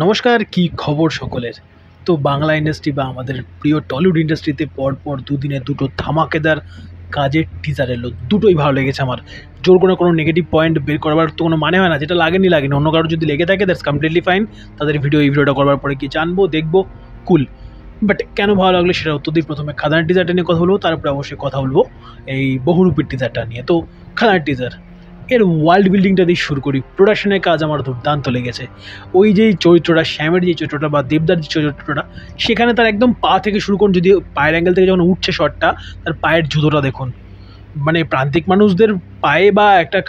নমস্কার, কি খবর সকলের? তো বাংলা ইন্ডাস্ট্রি বা আমাদের প্রিয় টলিউড ইন্ডাস্ট্রিতে পরপর দুদিনে দুটো ধামাকেদার কাজের টিজার এলো। দুটোই ভালো লেগেছে আমার। জোর করে কোনো নেগেটিভ পয়েন্ট বের করবার তো কোনো মানে হয় না। যেটা লাগেনি লাগেনি, অন্য কারোর যদি লেগে থাকে দ্যাটস কমপ্লিটলি ফাইন। তাদের এই ভিডিওটা করবার পরে কি জানবো, দেখবো, কুল। বাট কেন ভালো লাগলো সেটা উত্তর দিই। প্রথমে খাদানের টিজারটা নিয়ে কথা বলবো, তারপরে অবশ্যই কথা বলবো এই বহুরূপীর টিজারটা নিয়ে। তো খাদানের টিজার, এর ওয়ার্ল্ড বিল্ডিংটা দিয়ে শুরু করি। প্রোডাকশনের কাজ আমার দুর্দান্ত লেগেছে। ওই যে চরিত্রটা, শ্যামের যে চরিত্রটা বা দেবদার যে চরিত্রটা, সেখানে তার একদম পা থেকে শুরু করুন, যদি পায়ের অ্যাঙ্গেল থেকে যখন উঠছে শটটা, তার পায়ের জুতোটা দেখুন। মানে প্রান্তিক মানুষদের পায়ে বা একটা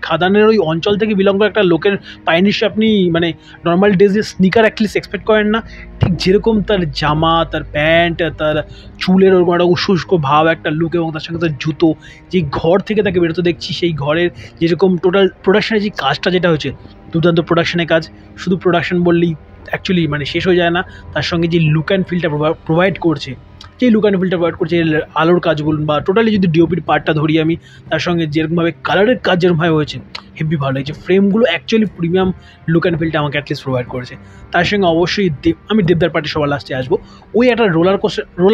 খাদানের ওই অঞ্চল থেকে বিলং করা একটা লোকের পায়ে নিশ্চয় আপনি মানে নর্মাল ডেজে স্নিকার অ্যাটলিস্ট এক্সপেক্ট করেন না। ঠিক যেরকম তার জামা, তার প্যান্ট, তার চুলের ওরকম একটা উশুষ্ক ভাব একটা লুক, এবং তার সঙ্গে তার জুতো, যে ঘর থেকে তাকে বেরোতে দেখছি, সেই ঘরের যেরকম টোটাল প্রোডাকশনের যে কাজটা যেটা হয়েছে, দুর্দান্ত প্রোডাকশনের কাজ। শুধু প্রোডাকশন বললেই অ্যাকচুয়ালি মানে শেষ হয়ে যায় না, তার সঙ্গে যে লুক অ্যান্ড ফিলটা প্রোভাইড করছে, যেই লুক অ্যান্ড ফিলটা প্রোভাইড করছে, আলোর কাজ বলুন বা টোটালি যদি ডিওপির পার্টটা ধরি আমি, তার সঙ্গে যেরকমভাবে কালারের কাজ যেরকমভাবে হয়েছে, হেভি ভালো লাগছে। ফ্রেমগুলো অ্যাকচুয়ালি প্রিমিয়াম লুক অ্যান্ড ফিলটা আমাকে অ্যাটলিস্ট প্রোভাইড করেছে। তার সঙ্গে অবশ্যই আমি দেবদার পার্টি সবার লাস্টে আসবো। ওই একটা রোলার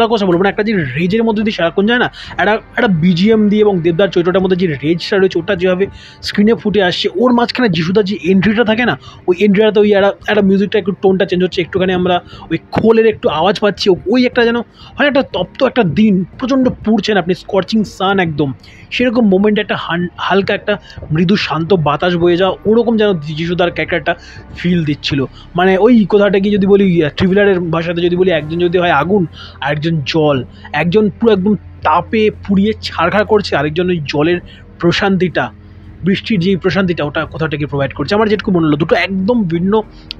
কোস্টার বলবো না, একটা যে রেজের মধ্যে দিয়ে সারাক্ষণ যায় না, একটা বিজিএম দিয়ে, এবং দেবদার চরিত্রটার মধ্যে যে রেজটা রয়েছে ওটা যেভাবে স্ক্রিনে ফুটে আসছে, ওর মাঝখানে যিশুদার যে এন্ট্রিটা থাকে না, ওই এন্ট্রিটাতে ওই একটা মিউজিকটা একটু টোনটা চেঞ্জ হচ্ছে, একটুখানি আমরা ওই খোলের একটু আওয়াজ পাচ্ছি। ওই একটা যেন হয় একটা তপ্ত একটা দিন, প্রচণ্ড পুড়ছেন আপনি, স্কর্চিং সান একদম, সেরকম মোমেন্টে একটা হালকা একটা মৃদু শান্ত বাতাস বয়ে যাওয়া, ওরকম যেন যিশুদার ক্যারেক্টারটা ফিল দিচ্ছিল। মানে ওই কথাটা কি যদি বলি ট্রিভিলারের ভাষাতে যদি বলি, একজন যদি হয় আগুন আর একজন জল, একজন পুরো একদম তাপে পুড়িয়ে ছারখার করছে, আরেকজন ওই জলের প্রশান্তিটা, বৃষ্টির যেই প্রশান্তিটা, ওটা কোথাও থেকে প্রোভাইড করছে। আমার যেটুকু মনে হলো, দুটো একদম ভিন্ন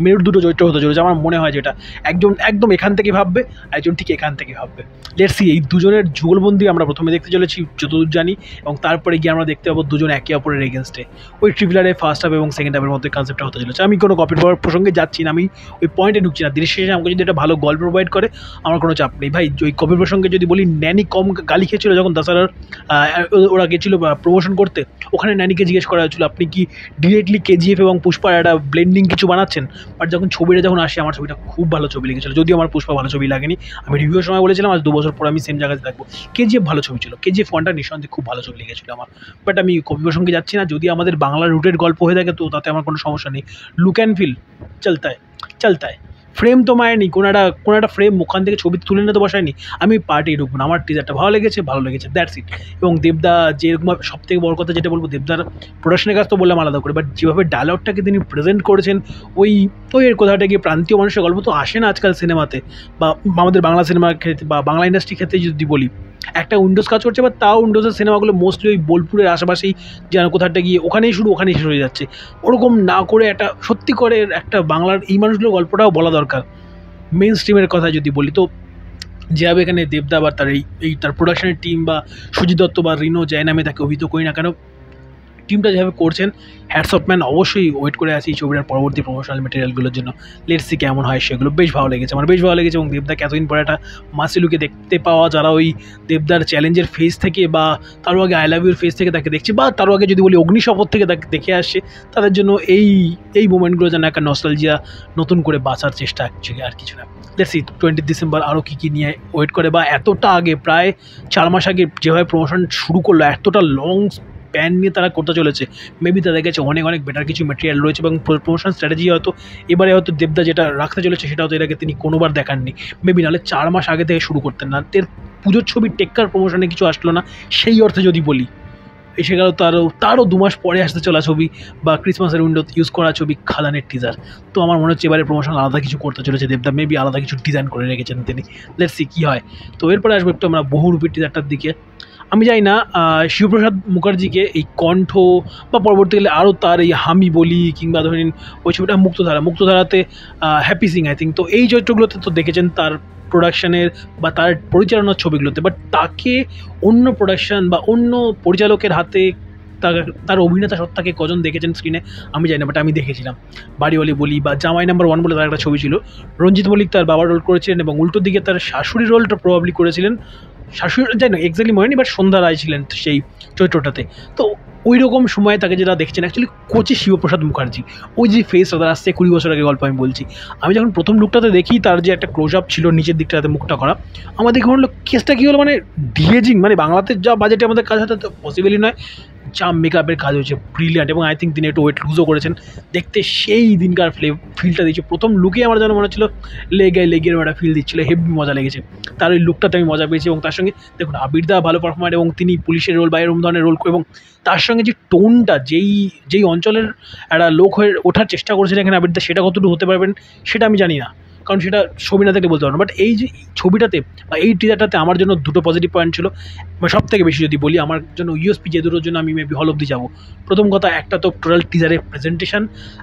মেরুর দুটো চরিত্র হতে চলেছে আমার মনে হয়, যেটা একজন একদম এখান থেকে ভাববে, একজন ঠিক এখান থেকে ভাববে। লেটস সি, এই দুজনের যুগলবন্দি আমরা প্রথমে দেখতে চলেছি যতদূর জানি, এবং তারপরে গিয়ে আমরা দেখতে পাবো দুজন একে অপরের এগেনস্টে। ওই ট্রিভিলারের ফার্স্ট হাফ এবং সেকেন্ড হাফের মধ্যে কনসেপ্টটা হতে চলেছে। আমি কোনো কপির পাওয়ার প্রসঙ্গে যাচ্ছি না, আমি ওই পয়েন্টে ঢুকছি না। দিনের শেষে আমাকে যদি একটা ভালো গল্প প্রোভাইড করে, আমার কোনো চাপ নেই ভাই। ওই কপির প্রসঙ্গে যদি বলি, ন্যানি কম গালি খেয়েছিল যখন দাসারার ওরা গেছিলো প্রমোশন করতে, ওখানে ন্যানিকে জিজ্ঞেস করা হয়েছিল আপনি কি ডিরেক্টলি কেজিএফ এবং পুষ্পার একটা ব্লেন্ডিং কিছু বানাচ্ছেন। বাট যখন ছবিটা যখন আসে, আমার ছবিটা খুব ভালো ছবি লেগেছিলো, যদিও আমার পুষ্পা ভালো ছবি লাগেনি। আমি রিভিউর সময় বলেছিলাম আজ 2 বছর পর আমি সেম জায়গায় থাকবো। কেজিএফ ভালো ছবি ছিল, কেজিএফ ওয়ানটা নিঃসন্দেহে খুব ভালো ছবি লেগেছিলো আমার। বাট আমি কবি প্রসঙ্গে যাচ্ছি না। যদি আমাদের বাংলা রুটের গল্প হয়ে থাকে তো তাতে আমার কোনো সমস্যা নেই। লুক অ্যান্ড ফিল চলতা হয়। ফ্রেম তো মায়েনি, কোনো একটা ফ্রেম ওখান থেকে ছবি তুলে নিয়ে তো বসায়নি। আমি পার্টি ঢুকবো না, আমার টিজারটা ভালো লেগেছে, দ্যাটস ইট। এবং দেবদা যেরকম, সব থেকে বড় কথা যেটা বলবো, দেবদার প্রোডাকশনের কাজ তো বললাম আলাদা করে, বাট যেভাবে ডায়লগটাকে তিনি প্রেজেন্ট করেছেন, ওই এর কথাটা গিয়ে প্রান্তীয় মানুষের গল্প তো আসে না আজকাল সিনেমাতে, বা আমাদের বাংলা সিনেমার ক্ষেত্রে বা বাংলা ইন্ডাস্ট্রির ক্ষেত্রে যদি বলি। একটা উইন্ডোজ কাজ করছে, বা তাও উইন্ডোজের সিনেমাগুলো মোস্টলি ওই বোলপুরের আশেপাশেই যেন কোথাটা গিয়ে ওখানেই শুরু ওখানেই শেষ হয়ে যাচ্ছে। ওরকম না করে একটা সত্যি করে একটা বাংলার এই মানুষগুলোর গল্পটাও বলা দরকার। মেন স্ট্রিমের কথা যদি বলি, তো যেভাবে এখানে দেবদা বা তার তার প্রোডাকশনের টিম, বা সুজিত দত্ত বা রিনো জৈন, আমি তাকে অভিহিত করি না কেন, টিমটা যেভাবে করছেন, হ্যাটস অফ ম্যান। অবশ্যই ওয়েট করে আছি ছবিটার পরবর্তী প্রমোশনাল ম্যাটেরিয়ালগুলোর জন্য। লেটস সি কেমন হয় সেগুলো। বেশ ভালো লেগেছে আমার, বেশ ভালো লেগেছে। এবং দেবদাকে এতদিন পরে একটা মাসিলুকে দেখতে পাওয়া, যারা ওই দেবদার চ্যালেঞ্জের ফেজ থেকে, বা তারও আগে আই লাভ ইউর ফেজ থেকে তাকে দেখছি, বা তারও আগে যদি বলি অগ্নিশপথ থেকে তাকে দেখে আসছে, তাদের জন্য এই মোমেন্টগুলো যেন একটা নস্টালজিয়া নতুন করে বাঁচার চেষ্টা, অ্যাকচুয়ালি আর কিছু না। লেটস সি 20 ডিসেম্বর আরও কী নিয়ে ওয়েট করে, বা এতটা আগে প্রায় 4 মাস আগে যেভাবে প্রমোশন শুরু করলো, এতটা লং প্যান নিয়ে তারা করতে চলেছে, মেবি তাদের কাছে অনেক বেটার কিছু ম্যাটেরিয়াল রয়েছে, এবং প্রমোশন স্ট্র্যাটেজি হয়তো এবারে হয়তো দেবদা যেটা রাখতে চলেছে সেটা হয়তো এর আগে তিনি কোনোবার দেখাননি। মেবি নাহলে 4 মাস আগে থেকে শুরু করতেন না। পুজোর ছবির টেক্কার প্রমোশনে কিছু আসলো না, সেই অর্থে যদি বলি, এসে গেল তারও 2 মাস পরে আসতে চলা ছবি, বা ক্রিসমাসের উইন্ডো ইউজ করা ছবি খাদানের টিজার। তো আমার মনে হচ্ছে এবারে প্রমোশন আলাদা কিছু করতে চলেছে দেবদা, মেবি আলাদা কিছু ডিজাইন করে রেখেছেন তিনি। লেটস সি কী হয়। তো এরপরে আসবো একটু আমরা বহুরূপীর টিজারটার দিকে। আমি জানি না শিবপ্রসাদ মুখার্জিকে এই কণ্ঠ, বা পরবর্তীকালে আরও তার এই হামি বলি, কিংবা ধরেন ওই ছবিটা মুক্তধারাতে হ্যাপি সিং আই থিঙ্ক, তো এই চরিত্রগুলোতে তো দেখেছেন তার প্রোডাকশানের বা তার পরিচালনার ছবিগুলোতে। বাট তাকে অন্য প্রোডাকশান বা অন্য পরিচালকের হাতে তার অভিনেতা সত্তাকে কজন দেখেছেন স্ক্রিনে আমি জানি না, বাট আমি দেখেছিলাম। বাড়িওয়ালি বলি বা জামাই নাম্বার 1 বলে তার একটা ছবি ছিল, রঞ্জিত মল্লিক তার বাবার রোল করেছিলেন, এবং উল্টো দিকে তার শাশুড়ির রোলটা প্রবাবলি করেছিলেন শাশুড়ি যাই না এক্স্যাক্টলি মনে নেই, বাট সন্ধ্যা রায় ছিলেন সেই চরিত্রটাতে। তো ওই রকম সময় তাকে যেটা দেখছেন অ্যাকচুয়ালি কোচি শিবপ্রসাদ মুখার্জি, ওই যে ফেসটা তার আসছে 20 বছর আগে গল্প আমি বলছি। আমি যখন প্রথম লুকটাতে দেখি তার যে একটা ক্লোজ আপ ছিল নিচের দিকটাতে মুখটা করা, আমার দেখে মনে হলো কেসটা কী হলো, মানে ডিএজিং, মানে বাংলাতে যা বাজেটে আমাদের কাজ হতে তো পসিবলই নয়, যা মেকআপের কাজ হয়েছে ব্রিলিয়ান্ট। এবং আই থিঙ্ক তিনি একটু ওয়েট লুজও করেছেন, দেখতে সেই দিনকার ফিলটা দিচ্ছে। প্রথম লুকে আমার যেন মনে হচ্ছিল লেগের একটা ফিল দিচ্ছিলো, হেভি মজা লেগেছে তার ওই লুকটাতে, আমি মজা পেয়েছি। এবং তার সঙ্গে দেখুন আবিরদা ভালো পারফর্মার, এবং তিনি পুলিশের রোল বা এরকম ধরনের রোল, এবং তার সঙ্গে যে টোনটা যেই অঞ্চলের একটা লোক হয়ে ওঠার চেষ্টা করেছেন এখানে আবিরদা, সেটা কতটুকু হতে পারবেন সেটা আমি জানি না, কারণ সেটা ছবি না থেকে বলতে পারবো না। বাট এই যে ছবিটাতে বা এই টিজারটাতে আমার জন্য দুটো পজিটিভ পয়েন্ট ছিল, সব থেকে বেশি যদি বলি আমার জন্য ইউএসপি, যে দুটোর জন্য আমি মেবি হল অব্দি যাবো। প্রথম কথা, একটা তো টোটাল টিজারের প্রেজেন্টেশন,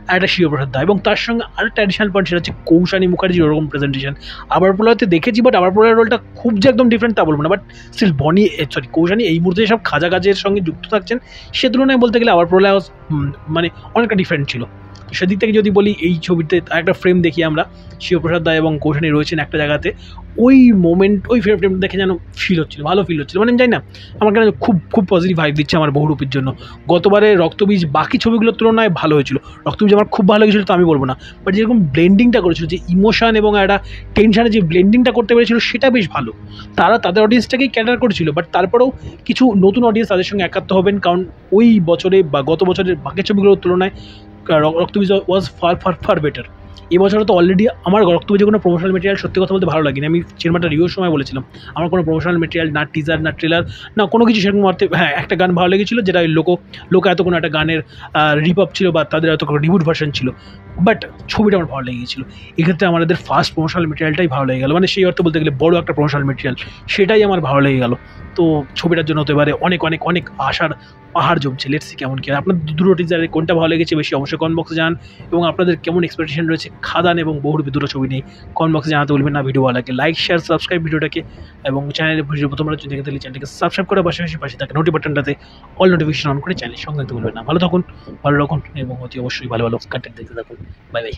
আর একটা শিবপ্রসাদ দা, এবং তার সঙ্গে আরেকটা অ্যাডিশনাল পয়েন্ট সেটা হচ্ছে কৌশানী মুখার্জির ওরকম প্রেজেন্টেশন। আবার প্রলয়তে দেখেছি, বাট আবার প্রলয়ের রোলটা খুব যে একদম ডিফারেন্ট তা বলবো না, বাট স্টিল কৌশানী এই মুহূর্তে সব খাজা কাজের সঙ্গে যুক্ত থাকছেন, সে তুলনায় বলতে গেলে আবার প্রলয় মানে অনেকটা ডিফারেন্ট ছিল। সেদিক থেকে যদি বলি, এই ছবিতে একটা ফ্রেম দেখি আমরা, শিবপ্রসাদ দা এবং কৌশানী রয়েছেন একটা জায়গাতে, ওই মোমেন্ট ওই ফ্রেমটা দেখে যেন ফিল হচ্ছিলো, ভালো ফিল হচ্ছিলো, মানে জানি না আমার কেন খুব খুব পজিটিভ ভাইব দিচ্ছে আমার বহুরূপীর জন্য। গতবারে রক্তবীজ বাকি ছবিগুলোর তুলনায় ভালো হয়েছিল, রক্তবীজ আমার খুব ভালো লেগেছিলো তো আমি বলবো না, বাট যেরকম ব্লেন্ডিংটা করেছিল, যে ইমোশন এবং একটা টেনশানে যে ব্লেন্ডিংটা করতে পেরেছিল সেটা বেশ ভালো। তারা তাদের অডিয়েন্সটাকেই ক্যাটার করেছিল, বাট তারপরেও কিছু নতুন অডিয়েন্স তাদের সঙ্গে একাত্ম হবেন, কারণ ওই বছরে বা গত বছরের বাকি ছবিগুলোর তুলনায় রক্তবীজ ওয়াজ ফার বেটার। এবছরে তো অলরেডি আমার রক্তবীজের কোনো প্রমোশনাল মেটেরিয়াল সত্যি কথা বলতে ভালো লাগেনি। আমি সিনেমাটা রিভিউর সময় বলেছিলাম আমার কোনো প্রমোশনাল মেটেরিয়াল, না টিজার না ট্রেলার না কোনো কিছু সেরকম অর্থে, হ্যাঁ একটা গান ভালো লেগেছিলো, যেটা লোক এত কোনো একটা গানের রিপপ ছিল বা তাদের এত কোনো রিবুট ভার্সন ছিল, বাট ছবিটা আমার ভালো লেগেছিলো। এক্ষেত্রে আমাদের ফার্স্ট প্রমোশনাল মেটেরিয়ালটাই ভালো লেগে গেলো, মানে সেই অর্থে বলতে গেলে বড় একটা প্রমোশনাল মেটেরিয়াল, সেটাই আমার ভালো লেগে গেলো। তো ছবিটার জন্য হতে পারে অনেক অনেক অনেক আশার পাহাড় জমছে। লেটস সি কেমন কি হয়। আপনার দুটো টিজারে কোনটা ভালো লেগেছে বেশি অবশ্যই কমেন্ট বক্সে জানান, এবং আপনাদের কেমন এক্সপেকটেশন রয়েছে খাদান এবং বহুরূপী দুটো ছবি নিয়ে কমেন্ট বক্সে জানাতে বলবেন না। ভিডিও ভালো লাগে লাইক শেয়ার সাবস্ক্রাইব ভিডিওটাকে, এবং চ্যানেলে ভিডিও প্রথমবার যদি দেখে থাকলে চ্যানেলটাকে সাবস্ক্রাইব করে পাশে থাকে নোটি বাটনটাতে অল নোটিফিকেশন অন করে চ্যানেলের সঙ্গে থাকতে বলবেন না। ভালো থাকুন, ভালো রাখুন, এবং অতি অবশ্যই ভালো ভালো কন্টেন্ট দেখতে থাকুন। Bye bye.